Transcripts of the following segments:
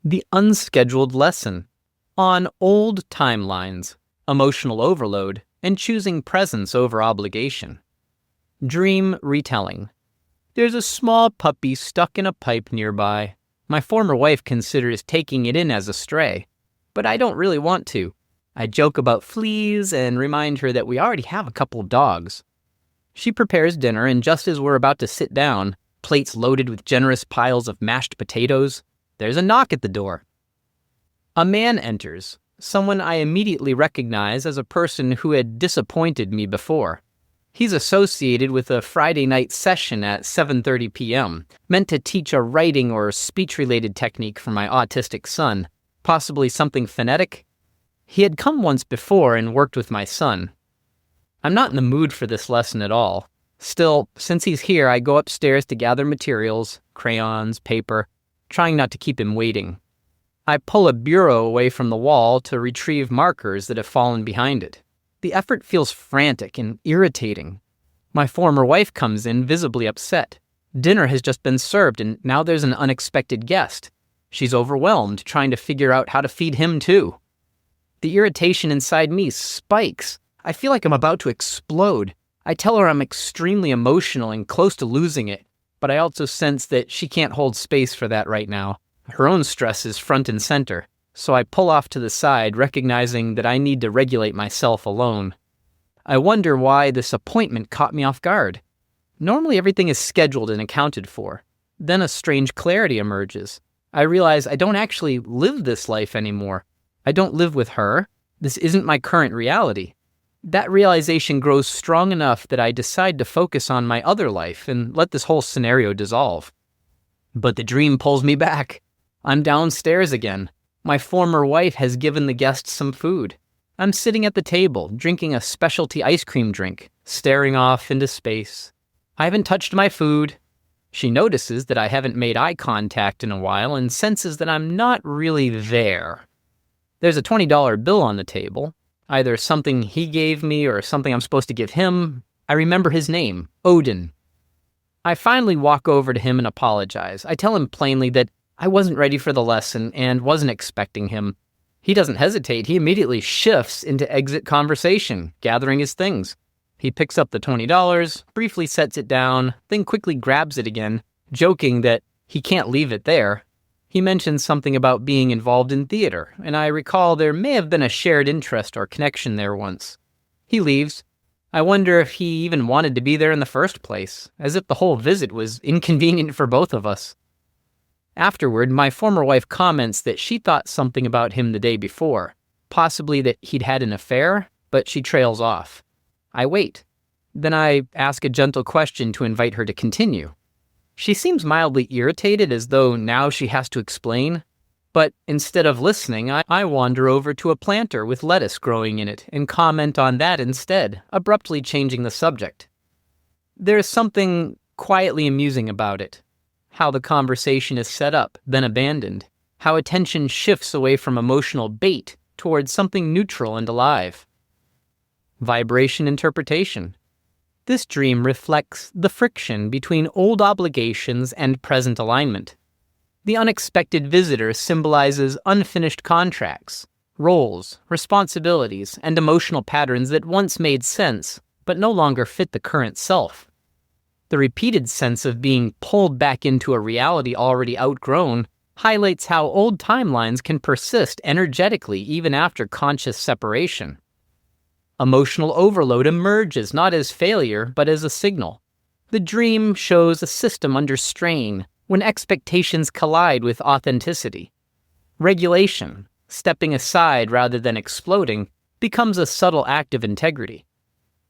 The Unscheduled Lesson on Old Timelines, Emotional Overload, and Choosing Presence over Obligation. Dream Retelling. There's a small puppy stuck in a pipe nearby. My former wife considers taking it in as a stray, but I don't really want to. I joke about fleas and remind her that we already have a couple of dogs. She prepares dinner, and just as we're about to sit down, plates loaded with generous piles of mashed potatoes, there's a knock at the door. A man enters, someone I immediately recognize as a person who had disappointed me before. He's associated with a Friday night session at 7:30 p.m., meant to teach a writing or speech-related technique for my autistic son, possibly something phonetic. He had come once before and worked with my son. I'm not in the mood for this lesson at all. Still, since he's here, I go upstairs to gather materials, crayons, paper, trying not to keep him waiting. I pull a bureau away from the wall to retrieve markers that have fallen behind it. The effort feels frantic and irritating. My former wife comes in, visibly upset. Dinner has just been served, and now there's an unexpected guest. She's overwhelmed, trying to figure out how to feed him too. The irritation inside me spikes. I feel like I'm about to explode. I tell her I'm extremely emotional and close to losing it, but I also sense that she can't hold space for that right now. Her own stress is front and center, so I pull off to the side, recognizing that I need to regulate myself alone. I wonder why this appointment caught me off guard. Normally everything is scheduled and accounted for. Then a strange clarity emerges. I realize I don't actually live this life anymore. I don't live with her. This isn't my current reality. That realization grows strong enough that I decide to focus on my other life and let this whole scenario dissolve. But the dream pulls me back. I'm downstairs again. My former wife has given the guests some food. I'm sitting at the table, drinking a specialty ice cream drink, staring off into space. I haven't touched my food. She notices that I haven't made eye contact in a while and senses that I'm not really there. There's a $20 bill on the table, either something he gave me or something I'm supposed to give him. I remember his name, Odin. I finally walk over to him and apologize. I tell him plainly that I wasn't ready for the lesson and wasn't expecting him. He doesn't hesitate. He immediately shifts into exit conversation, gathering his things. He picks up the $20, briefly sets it down, then quickly grabs it again, joking that he can't leave it there. He mentions something about being involved in theater, and I recall there may have been a shared interest or connection there once. He leaves. I wonder if he even wanted to be there in the first place, as if the whole visit was inconvenient for both of us. Afterward, my former wife comments that she thought something about him the day before, possibly that he'd had an affair, but she trails off. I wait. Then I ask a gentle question to invite her to continue. She seems mildly irritated, as though now she has to explain. But instead of listening, I wander over to a planter with lettuce growing in it and comment on that instead, abruptly changing the subject. There's something quietly amusing about it. How the conversation is set up, then abandoned. How attention shifts away from emotional bait towards something neutral and alive. Vibration interpretation. This dream reflects the friction between old obligations and present alignment. The unexpected visitor symbolizes unfinished contracts, roles, responsibilities, and emotional patterns that once made sense, but no longer fit the current self. The repeated sense of being pulled back into a reality already outgrown highlights how old timelines can persist energetically even after conscious separation. Emotional overload emerges not as failure, but as a signal. The dream shows a system under strain when expectations collide with authenticity. Regulation, stepping aside rather than exploding, becomes a subtle act of integrity.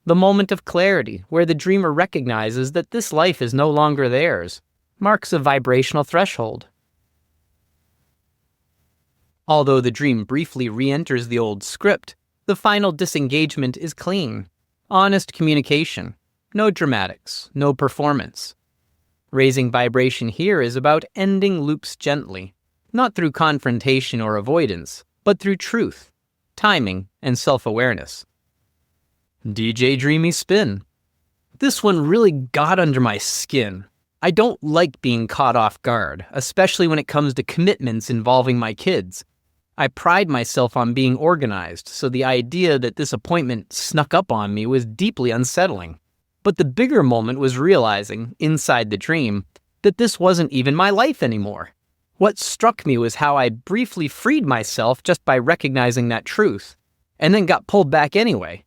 The moment of clarity, where the dreamer recognizes that this life is no longer theirs, marks a vibrational threshold. Although the dream briefly re-enters the old script, the final disengagement is clean. Honest communication. No dramatics, no performance. Raising vibration here is about ending loops gently, not through confrontation or avoidance, but through truth, timing, and self-awareness. DJ Dreamy Spin. This one really got under my skin. I don't like being caught off guard, especially when it comes to commitments involving my kids. I pride myself on being organized, so the idea that this appointment snuck up on me was deeply unsettling. But the bigger moment was realizing, inside the dream, that this wasn't even my life anymore. What struck me was how I briefly freed myself just by recognizing that truth, and then got pulled back anyway.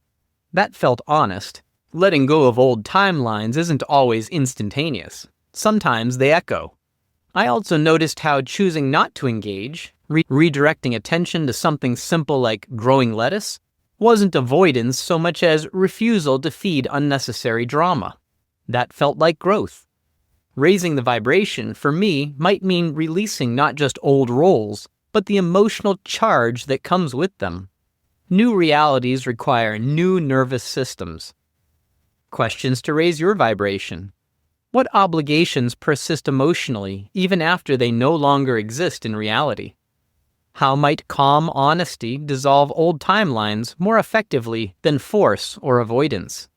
That felt honest. Letting go of old timelines isn't always instantaneous. Sometimes they echo. I also noticed how choosing not to engage, redirecting attention to something simple like growing lettuce, wasn't avoidance so much as refusal to feed unnecessary drama. That felt like growth. Raising the vibration, for me, might mean releasing not just old roles, but the emotional charge that comes with them. New realities require new nervous systems. Questions to raise your vibration. What obligations persist emotionally even after they no longer exist in reality? How might calm honesty dissolve old timelines more effectively than force or avoidance?